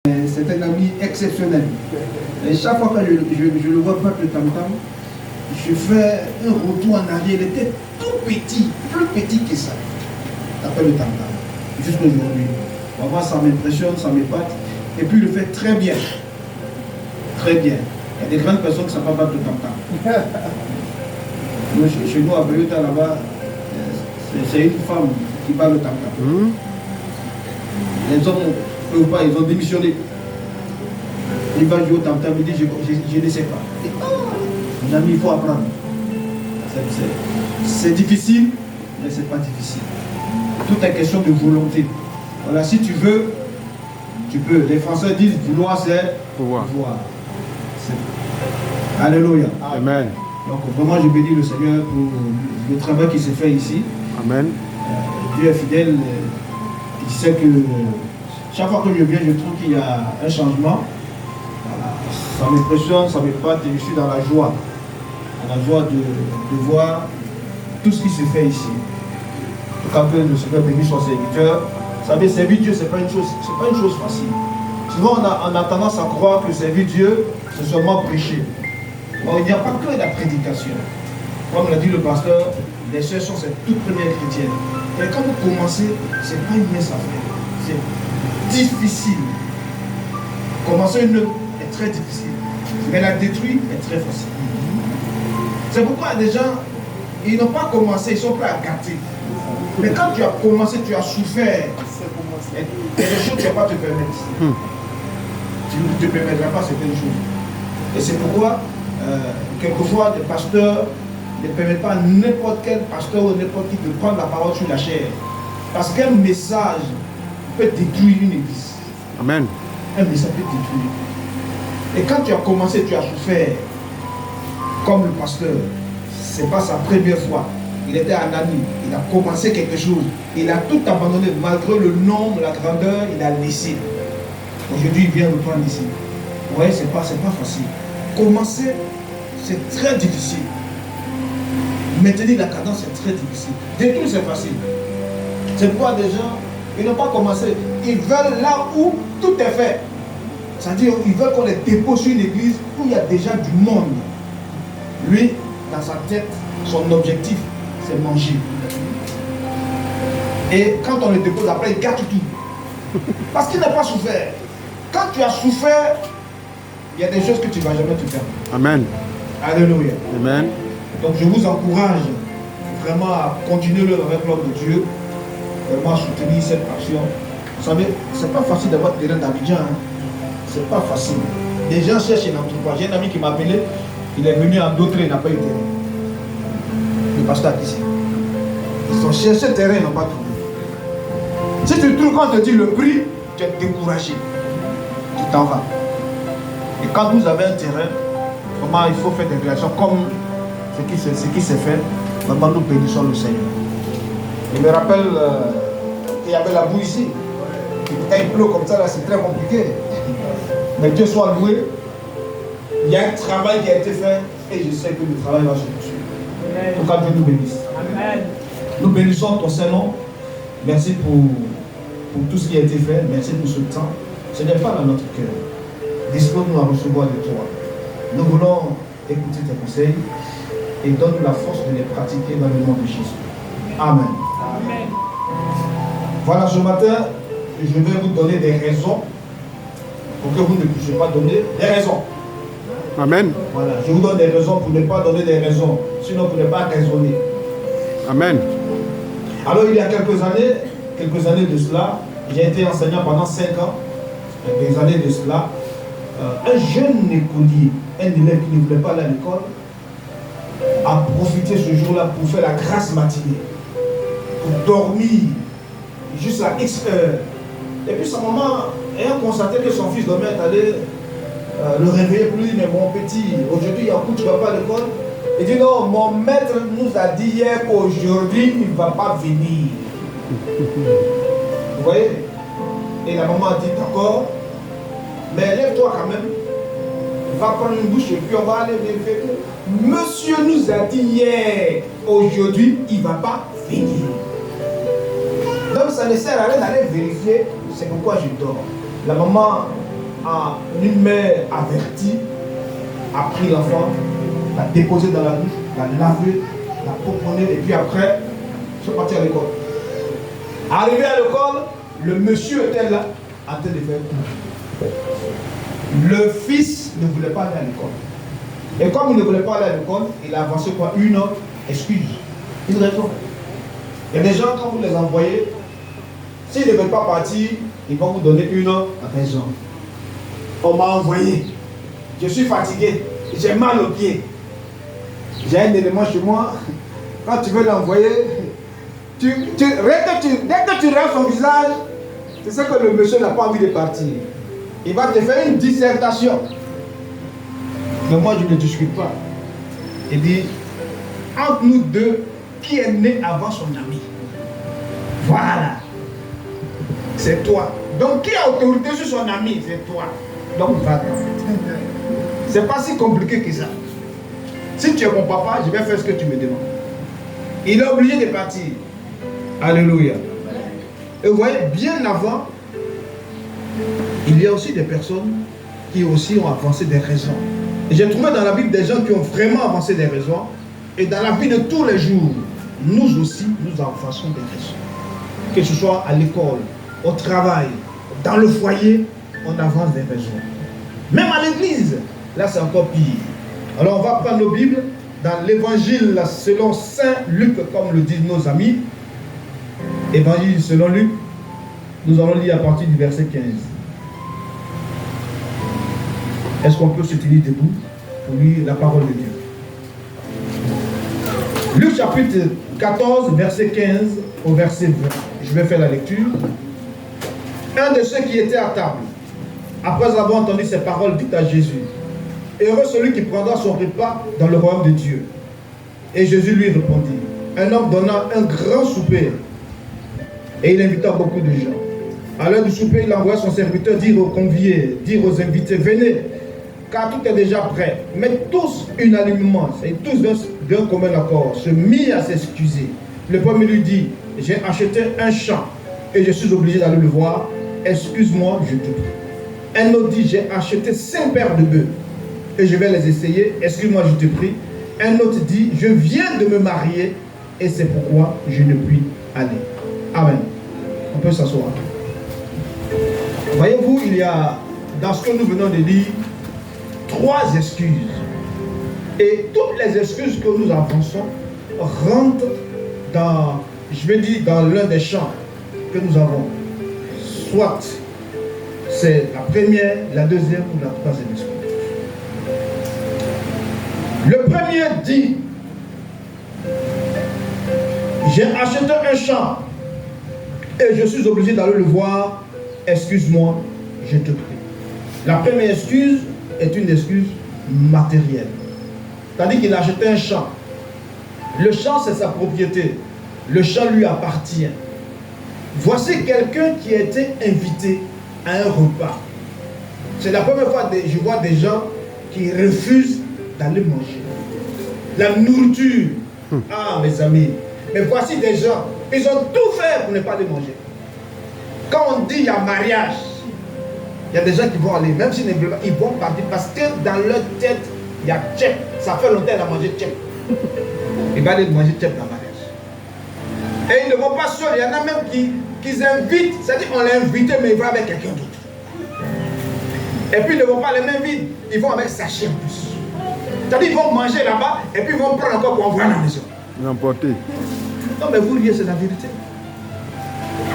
C'est un ami exceptionnel. Et chaque fois que je le vois battre le tam-tam, je fais un retour en arrière. Il était tout petit, plus petit que ça. Il appelle le tam-tam. Jusqu'aujourd'hui. Vraiment, ça m'impressionne, ça m'épate. Et puis, il le fait très bien. Très bien. Il y a des grandes personnes qui ne savent pas battre le tam-tam. Chez nous, à Bayota, là-bas, c'est une femme qui bat le tam-tam. Les hommes, ils ont démissionné. Il va jouer au tam-tam, il dit je ne sais pas. Mon ami, il faut apprendre. C'est difficile, mais ce n'est pas difficile. Tout est question de volonté. Voilà, si tu veux, tu peux. Les Français disent vouloir, c'est pouvoir. Alléluia. Amen. Donc vraiment, je bénis le Seigneur pour le travail qui s'est fait ici. Amen. Dieu est fidèle. Il sait que chaque fois que je viens, je trouve qu'il y a un changement. Ça m'impressionne, ça m'épate et je suis dans la joie. Dans la joie de voir tout ce qui se fait ici. En tout cas, que le Seigneur bénisse son serviteur. Vous savez, servir Dieu, ce n'est pas une chose facile. Souvent, on a tendance à croire que servir Dieu, c'est seulement prêcher. Bon, il n'y a pas que la prédication. Comme l'a dit le pasteur, les sœurs sont ses toutes premières chrétiennes. Et quand vous commencez, ce n'est pas une mince affaire. C'est difficile. Commencer une œuvre est très difficile. Mais la détruire est très facile. C'est pourquoi des gens, ils n'ont pas commencé, ils sont prêts à gâter. Mais quand tu as commencé, tu as souffert. Il y a des choses que tu ne vas pas te permettre. Tu ne te permettras pas certaines choses. Et c'est pourquoi, quelquefois, les pasteurs ne permettent pas à n'importe quel pasteur ou n'importe qui de prendre la parole sur la chair. Parce qu'un message peut détruire une église. Amen. Un message peut détruire. Et quand tu as commencé, tu as souffert. Comme le pasteur, ce n'est pas sa première fois. Il était un ami, il a commencé quelque chose. Il a tout abandonné, malgré le nombre, la grandeur, il a laissé. Aujourd'hui, il vient reprendre ici. Vous voyez, ce n'est pas facile. Commencer, c'est très difficile. Maintenir la cadence, c'est très difficile. Détruire, c'est facile. C'est pourquoi des gens, ils n'ont pas commencé. Ils veulent là où tout est fait. C'est-à-dire, ils veulent qu'on les dépose sur une église où il y a déjà du monde. Lui, dans sa tête, son objectif, c'est manger. Et quand on le dépose, après, il gâte tout. Parce qu'il n'a pas souffert. Quand tu as souffert, il y a des choses que tu ne vas jamais te faire. Amen. Alléluia. Amen. Donc je vous encourage vraiment à continuer avec l'homme de Dieu, vraiment à soutenir cette action. Vous savez, ce n'est pas facile d'avoir des terrain d'Abidjan. C'est pas facile. Les gens cherchent un entrepôt. J'ai un ami qui m'a appelé, il est venu en d'autres, il n'a pas eu de terrain. Le pasteur ici. Ils ont cherché le terrain, ils n'ont pas trouvé. Si tu trouves, quand on te dit le prix, tu es découragé. Tu t'en vas. Et quand vous avez un terrain, vraiment il faut faire des réactions comme ce qui s'est fait. Vraiment nous bénissons le Seigneur. Je me rappelle qu'il y avait la boue ici. Quand il pleut comme ça, là, c'est très compliqué. Mais Dieu soit loué. Il y a un travail qui a été fait et je sais que le travail va se poursuivre. En tout cas, Dieu nous bénisse. Amen. Nous bénissons ton Saint-Nom. Merci pour tout ce qui a été fait. Merci pour ce temps. Ce n'est pas dans notre cœur. Dispose-nous à recevoir de toi. Nous voulons écouter tes conseils et donne-nous la force de les pratiquer dans le nom de Jésus. Amen. Amen. Voilà, ce matin, je vais vous donner des raisons pour que vous ne puissiez pas donner des raisons. Amen. Voilà, je vous donne des raisons pour ne pas donner des raisons, sinon pour ne pas raisonner. Amen. Alors, il y a quelques années de cela, j'ai été enseignant pendant 5 ans, des années de cela. Un jeune écolier, un élève qui ne voulait pas aller à l'école, a profité ce jour-là pour faire la grasse matinée, pour dormir jusqu'à X heures. Et puis sa maman, ayant constaté que son fils dormait, est allé le réveiller pour lui, mais mon petit, aujourd'hui, il y a un coup, tu ne vas pas à l'école. Il dit non, mon maître nous a dit hier qu'aujourd'hui, il ne va pas venir. Vous voyez? Et la maman a dit d'accord, mais lève-toi quand même, va prendre une douche et puis on va aller vérifier que monsieur nous a dit hier, aujourd'hui, il ne va pas venir. Donc ça ne sert à rien d'aller vérifier, c'est pourquoi je dors. La maman une mère avertie a pris l'enfant, l'a déposé dans la douche, l'a lavé, l'a pomponné et puis après, ils sont partis à l'école. Arrivé à l'école, le monsieur était là en train de faire tout. Le fils ne voulait pas aller à l'école. Et comme il ne voulait pas aller à l'école, il a avancé quoi? Une excuse, une raison. Il y a des gens, quand vous les envoyez, s'ils ne veulent pas partir, ils vont vous donner une raison. On m'a envoyé, je suis fatigué, j'ai mal aux pieds. J'ai un élément chez moi, quand tu veux l'envoyer, dès que tu regardes son visage, c'est ça que le monsieur n'a pas envie de partir. Il va te faire une dissertation. Mais moi je ne discute pas. Il dit, entre nous deux, qui est né avant son ami? Voilà. C'est toi. Donc qui a autorité sur son ami? C'est toi. Donc va-t'en. C'est pas si compliqué que ça. Si tu es mon papa, je vais faire ce que tu me demandes. Il est obligé de partir. Alléluia. Et vous voyez, bien avant, il y a aussi des personnes qui aussi ont avancé des raisons. Et j'ai trouvé dans la Bible des gens qui ont vraiment avancé des raisons. Et dans la vie de tous les jours, nous aussi, nous avançons des raisons. Que ce soit à l'école, au travail, dans le foyer, on avance des raisons. Même à l'église, là c'est encore pire. Alors on va prendre nos Bibles dans l'évangile selon Saint Luc, comme le disent nos amis. Évangile selon Luc, nous allons lire à partir du verset 15. Est-ce qu'on peut se tenir debout pour lire la parole de Dieu? Luc chapitre 14, verset 15 au verset 20. Je vais faire la lecture. Un de ceux qui étaient à table, après avoir entendu ces paroles, dit à Jésus, heureux celui qui prendra son repas dans le royaume de Dieu. Et Jésus lui répondit, un homme donna un grand souper et il invita beaucoup de gens. À l'heure du souper, il envoya son serviteur dire aux conviés, dire aux invités, venez, car tout est déjà prêt. Mais tous unanimement, et tous d'un commun accord, se mirent à s'excuser. Le premier lui dit, j'ai acheté un champ et je suis obligé d'aller le voir. Excuse-moi, je te prie. Un autre dit, j'ai acheté 5 paires de bœufs et je vais les essayer. Excuse-moi, je te prie. Un autre dit, je viens de me marier et c'est pourquoi je ne puis aller. Amen. On peut s'asseoir. Voyez-vous, il y a, dans ce que nous venons de lire, 3 excuses. Et toutes les excuses que nous avançons rentrent dans, je vais dire, dans l'un des champs que nous avons. Soit c'est la première, la deuxième ou la troisième excuse. Le premier dit, j'ai acheté un champ et je suis obligé d'aller le voir. Excuse-moi, je te prie. La première excuse est une excuse matérielle. C'est-à-dire qu'il a acheté un champ. Le champ, c'est sa propriété. Le champ lui appartient. Voici quelqu'un qui a été invité à un repas. C'est la première fois que je vois des gens qui refusent d'aller manger. La nourriture. Ah, mes amis. Mais voici des gens, ils ont tout fait pour ne pas aller manger. Quand on dit il y a mariage, il y a des gens qui vont aller, même s'ils ne veulent pas, ils vont partir parce que dans leur tête, il y a tchèp. Ça fait longtemps qu'il a mangé tchèp. Il va aller manger tchèp dans le mariage. Et ils ne vont pas seuls, il y en a même qui invitent, c'est-à-dire qu'on l'a invité, mais il va avec quelqu'un d'autre. Et puis ils ne vont pas les mains vides, ils vont avec sachet en plus. C'est-à-dire qu'ils vont manger là-bas, et puis ils vont prendre encore pour envoyer à la maison. N'importe. Non, mais vous liez, c'est la vérité.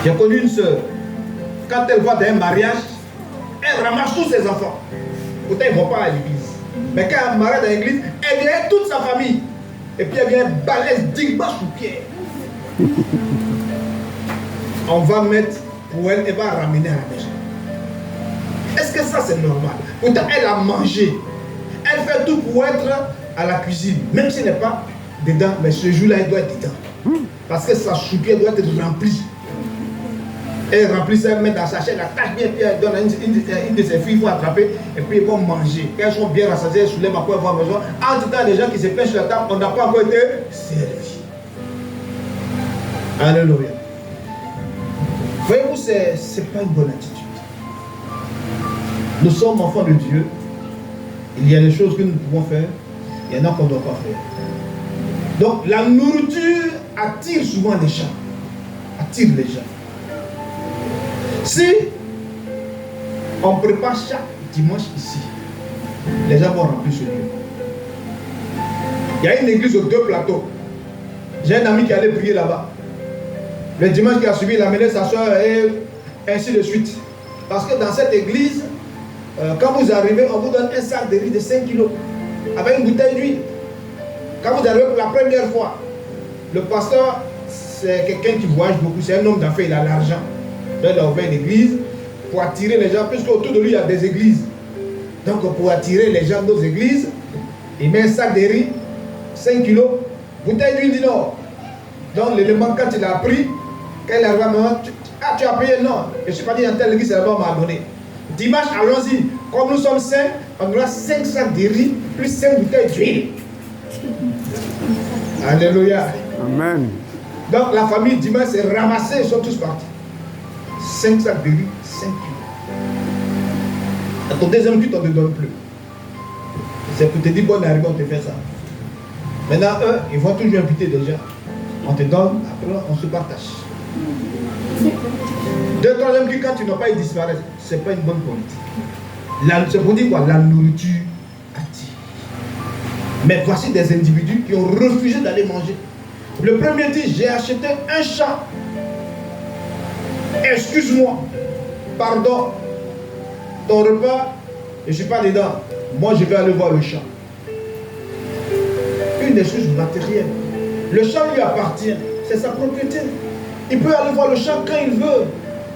J'ai connu une soeur, quand elle va dans un mariage, elle ramasse tous ses enfants. Pourtant, ils ne vont pas à l'église. Mais quand elle marie dans l'église, elle vient avec toute sa famille. Et puis elle vient balèze, digba sous pied. On va mettre pour elle, elle va ramener à la maison. Est-ce que ça c'est normal? Pourtant, elle a mangé. Elle fait tout pour être à la cuisine. Même si elle n'est pas dedans, mais ce jour-là, elle doit être dedans. Parce que sa soupière doit être remplie. Elle remplit ça, elle met dans sa sachet, la tâche bien, puis elle donne à une de ses filles, il faut attraper, et puis ils vont manger. Quand elles sont bien rassasiées, elles soulèvent à quoi elles vont à la maison. Entre temps, les gens qui se pêchent sur la table, on n'a pas encore été servis. Alléluia. Voyez-vous, c'est pas une bonne attitude. Nous sommes enfants de Dieu. Il y a des choses que nous pouvons faire, il y en a qu'on ne doit pas faire. Donc la nourriture attire souvent les gens. Attire les gens. Si on prépare chaque dimanche ici, les gens vont remplir ce lieu. Il y a une église aux 2 plateaux. J'ai un ami qui allait prier là-bas. Le dimanche qui a suivi, il a amené sa soeur et ainsi de suite. Parce que dans cette église, quand vous arrivez, on vous donne un sac de riz de 5 kilos avec une bouteille d'huile. Quand vous arrivez pour la première fois, le pasteur, c'est quelqu'un qui voyage beaucoup, c'est un homme d'affaires, il a l'argent. Il a ouvert une église pour attirer les gens, puisque autour de lui, il y a des églises. Donc pour attirer les gens de nos églises, il met un sac de riz, 5 kilos, bouteille d'huile, dit non. Donc l'élément, quand il a pris, quand il arrive à moment, tu as payé? Non. Je ne suis pas dit dans telle église, c'est là-bas, on m'a donné. Dimanche, allons-y. Comme nous sommes 5, on aura 5 sacs de riz, plus 5 bouteilles d'huile. Alléluia. Amen. Donc la famille dimanche s'est ramassée, ils sont tous partis. 5 sacs de riz, 5 kilos. À ton deuxième culte, on ne te donne plus. C'est pour te dire, bon, arrivé, on te fait ça. Maintenant, eux, ils vont toujours inviter des gens. On te donne, après, on se partage. 2, 3e culte, quand tu n'as pas, ils disparaissent. Ce n'est pas une bonne politique. C'est pour dire quoi? La nourriture attire. Mais voici des individus qui ont refusé d'aller manger. Le premier dit, j'ai acheté un champ. Excuse-moi. Pardon. Ton repas, je ne suis pas dedans. Moi, je vais aller voir le champ. Une excuse matérielle. Le champ lui appartient. C'est sa propriété. Il peut aller voir le champ quand il veut.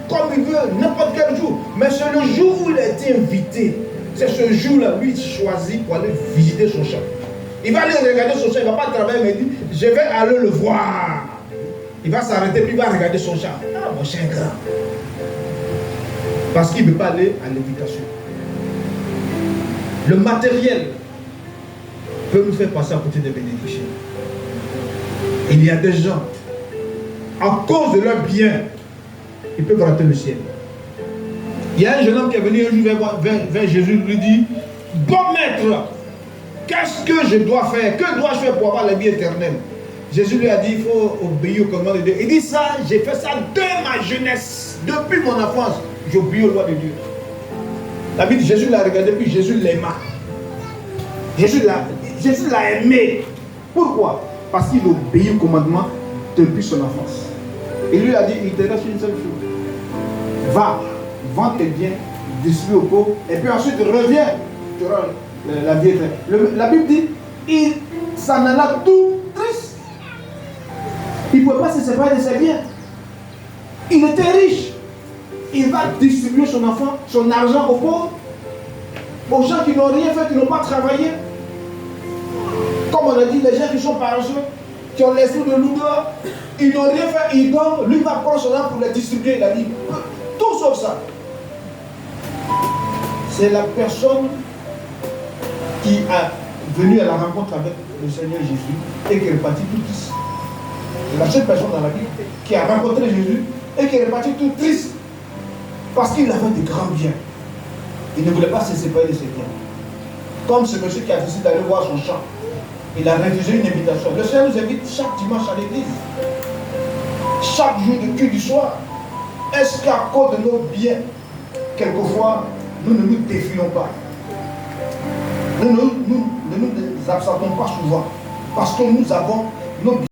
Comme il veut, n'importe quel jour. Mais c'est le jour où il a été invité. C'est ce jour-là, lui, il choisit pour aller visiter son champ. Il va aller regarder son champ. Il ne va pas travailler, mais il dit, je vais aller le voir. Il va s'arrêter, puis il va regarder son champ. Ah, mon chien grand. Parce qu'il ne veut pas aller à l'invitation. Le matériel peut nous faire passer à côté des bénédictions. Il y a des gens, à cause de leur bien, ils peuvent rater le ciel. Il y a un jeune homme qui est venu un jour vers Jésus, lui dit, bon maître, qu'est-ce que je dois faire? Que dois-je faire pour avoir la vie éternelle? Jésus lui a dit, il faut obéir au commandement de Dieu. Il dit ça, j'ai fait ça de ma jeunesse, depuis mon enfance, j'obéis aux lois de Dieu. La Bible dit, Jésus l'a regardé, puis Jésus l'aima. Jésus l'a aimé. Pourquoi? Parce qu'il obéit au commandement depuis son enfance. Il lui a dit, il te reste une seule chose. Va, vends tes biens, distribue aux pauvres, et puis ensuite reviens, tu auras la vie éternelle. La Bible dit, il s'en alla tout triste. Il ne pouvait pas se séparer de ses biens. Il était riche. Il va distribuer son enfant, son argent aux pauvres, aux gens qui n'ont rien fait, qui n'ont pas travaillé. Comme on a dit, les gens qui sont paresseux, qui ont l'esprit de lourdeur, ils n'ont rien fait, ils donnent, lui va prendre son argent pour les distribuer. Il a dit, tout sauf ça. C'est la personne qui est venue à la rencontre avec le Seigneur Jésus et qui est repartie tout triste. C'est la seule personne dans la Bible qui a rencontré Jésus et qui est repartie tout triste. Parce qu'il avait de grands biens. Il ne voulait pas se séparer de ses biens. Comme ce monsieur qui a décidé d'aller voir son champ. Il a refusé une invitation. Le Seigneur nous invite chaque dimanche à l'église. Chaque jour de culte du soir. Est-ce qu'à cause de nos biens, quelquefois, nous ne nous défions pas? Nous ne nous absentons pas souvent. Parce que nous avons nos biens.